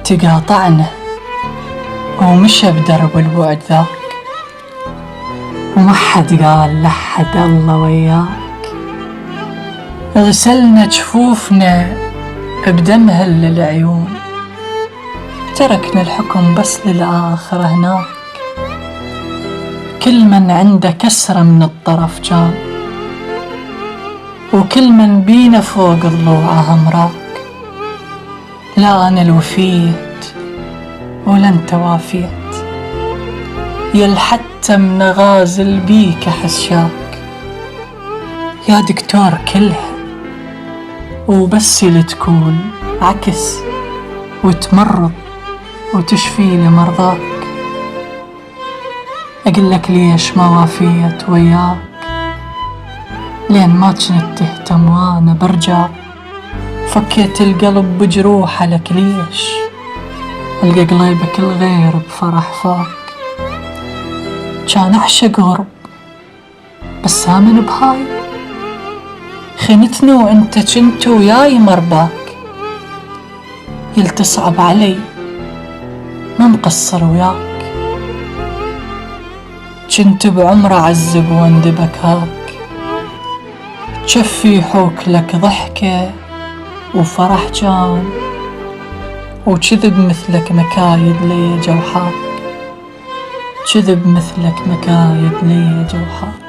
تقاطعنا ومشى بدرب البعد ذاك، وما حد قال لحد الله وياك. غسلنا جفوفنا بدمها للعيون، تركنا الحكم بس للآخر هناك. كل من عنده كسرة من الطرف جان، وكل من بينا فوق ضلوعه مراك. لا أنا الوفيت ولا انت وافيت، يل حتى من غازل بيك أحسشاك. يا دكتور كلها وبس اللي تكون عكس وتمرض وتشفي لمرضاك. أقلك ليش ما وافيت وياك، لين ما كنت تهتم وانا برجع. فكيت القلب بجروحه لك ليش، ألقى قليبك الغير بفرح فاك. كان أعشق غرب بس آمن بهاي، خنتني وانت كنت وياي مرباك. يل تصعب علي ما مقصر وياك، كنت بعمر أعذب واندبك هاك. جفي يحوك لك ضحكة وفرح جان، وكذب مثلك مكايد لي جوحاك. كذب مثلك مكايد لي جوحاك.